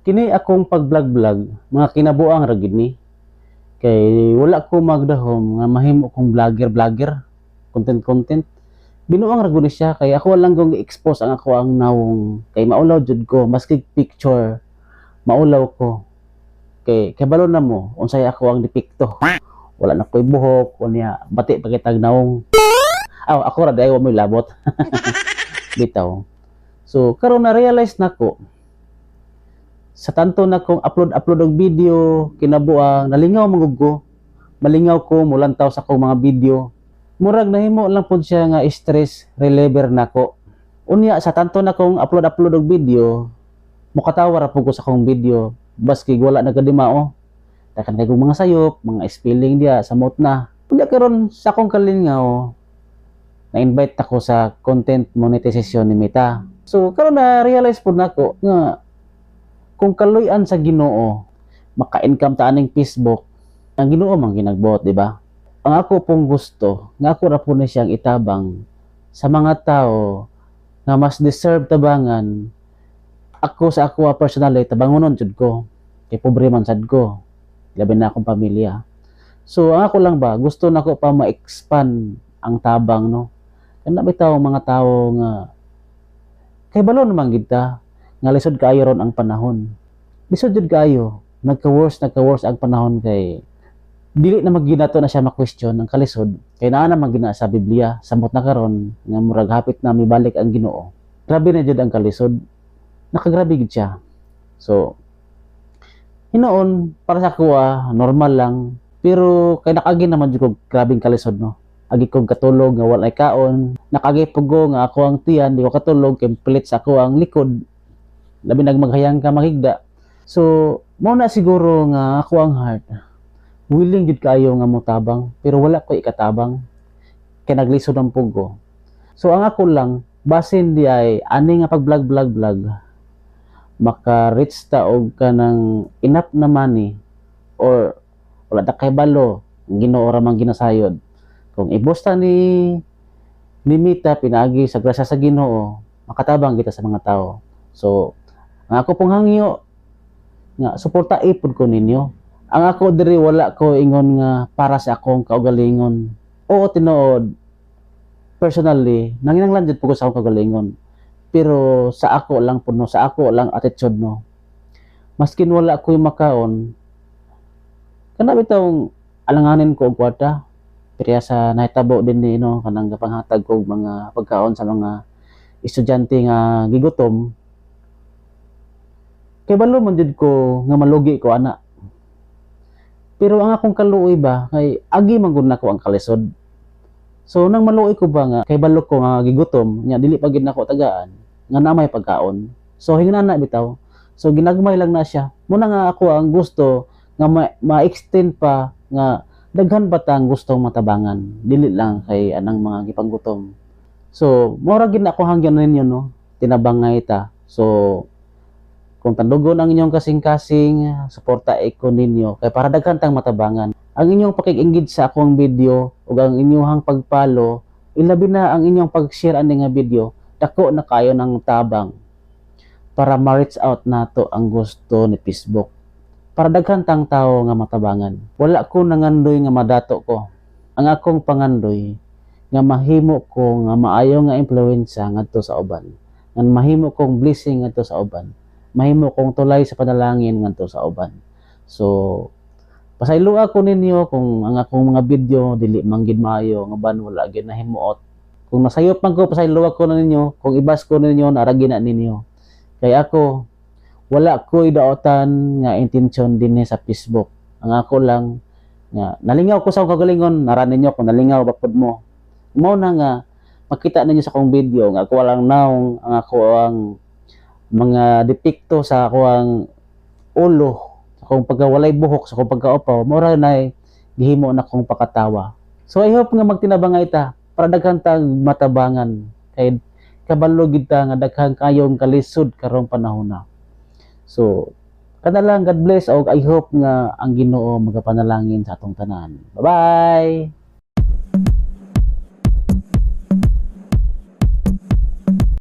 Kini akong pag-vlog-vlog, mga kinabuang ra gid ni. Kay wala ko magdahom nga mahimo kong vlogger-vlogger, content-content. Binuang ra gud ni siya kay ako lang gong i-expose ang ako ang nawong kay maulaw jud ko maski picture maulaw ko. Kay kabalo na mo unsay ako ang dipikto. Wala na ko'y buhok unya bati pa kitag nawong. Aw ako ra dayon mo labot. Bitaw. So karon na realize nako sa tanto na kong upload og video kinabuang nalingaw mangug ko, malingaw ko mulantaw sa akong mga video, murag nahimo lang pud siya nga stress reliever nako. Unya sa tanto na kong upload og video mukatawa ra pud ko sa akong video baski wala nagkadimao, dakan kay kong mga sayop mga spelling dia samot na. Unya karon sa akong kalingaw na-invite ako sa content monetization ni Meta. So karon na realize pud nako nga kung kaluyan sa Ginoo maka-income ta aning Facebook, ang Ginoo man ginagbuot, di ba? Ang ako pong gusto nga ako ra po na siyang itabang sa mga tao nga mas deserve tabangan. Ako sa ako personally tabangonon jud ko kay pobre man sad ko, labi na akong pamilya. So ang ako lang ba gusto nako pa ma-expand ang tabang, no? Kana bitaw mga tao nga kay balon naman gid ta nga lisod kaayo ron ang panahon. Lisod jud kaayo, nagka-worse ang panahon kay dili na maginato na siya ma-question ang kalisod kay naa naman gina sa Biblia samot na karon nga murag hapit na mibalik ang Ginoo. Grabe na jud ang kalisod. Nakagrabe gid siya. So hinoon para sa kuha normal lang pero kay nakagi naman jud ko grabing kalisod, no. Agi kong katulog nga walay kaon, nakagi pugo nga ako ang tiyan di ko katulog kay pilit sa ako ang likod. Labi nagmaghayang ka makigda. So mo na siguro nga ako ang heart willing gid kaayo nga motabang pero wala ko ikatabang kay naglisod ang pugo. So ang ako lang basin di ay ani nga pag vlog maka-reach ta og kanang enough na money or wala ta kay balo Ginoo ra man ginasayod. Kung ibusta ni Mita pinaagi sa grasya sa Ginoo makatabang kita sa mga tao. So ang ako pong hangyo nga suporta ipod ko ninyo. Ang ako diri wala ko ingon nga para sa akong kaugalingon. Oo tinuod personally nanginanglan jud po ko sa akong kaugalingon. Pero sa ako lang puno, sa ako lang attitude, no. Maskin wala ko'y makaon, kana bitaw alanganin ko og kwarta. Pero sa nahitabo din ni no kanang gapanghatag ko mga pagkaon sa mga estudyante nga gigutom. Kay balo man jud ko nga malugi ko ana. Pero ang akong kaluoy ba kay agi man gud nako ang kalisod. So nang maluoy ko ba nga kay balo ko nga gigutom nya dili pa gid nako tagaan nga namay pagkaon. So hingnana bitaw. So ginagmay lang na siya. Muna nga ako ang gusto nga ma-extend pa nga daghan ba tang gustong matabangan dili lang kay anang mga gipanggutom. So mura gid na ako hangyan ninyo, no. Tinabangay ta. So kung tandugon ang inyong kasing-kasing, suporta ko ninyo kay para daghan tang matabangan. Ang inyong pakig-engage sa akong video ug ang inyong pag-follow, ilabi na ang inyong pag-share ani nga video, dako na kayo ng tabang para ma-reach out nato ang gusto ni Facebook. Para daghan tang tawo nga matabangan. Wala ko nangandoy nga madato ko. Ang akong pangandoy nga mahimo ko nga maayo nga impluwensya ngadto sa uban. Nga mahimo kong blessing ngadto sa uban. Mahimo kong tulay sa panalangin ngadto sa uban. So pasaylo ako ninyo kung ang akong mga video dili man gid maayo nga ban wala gid nahimuot. Kung nasayop man ko pasaylo ako na ninyo, kung ibas ko ninyo naragi na ninyo. Kay ako wala ko idaotan nga intensyon din sa Facebook. Ang ako lang nga nalingaw ko sa akong kagalingon, nara ninyo kung nalingaw ba pud mo. Mao na nga makita ninyo sa akong video nga ako walang naong ang ako ang mga depekto sa ako ang ulo, sa akong pagkawalay buhok, sa akong pagkaupaw, mura na gihimo na akong pakatawa. So I hope nga magtinabangay ta para daghan tag matabangan kay kabalo gid ta nga daghang kayong kalisod karong panahon na. So kada lang God bless og I hope nga ang Ginoo magapanalangin sa atong tanan. Bye-bye.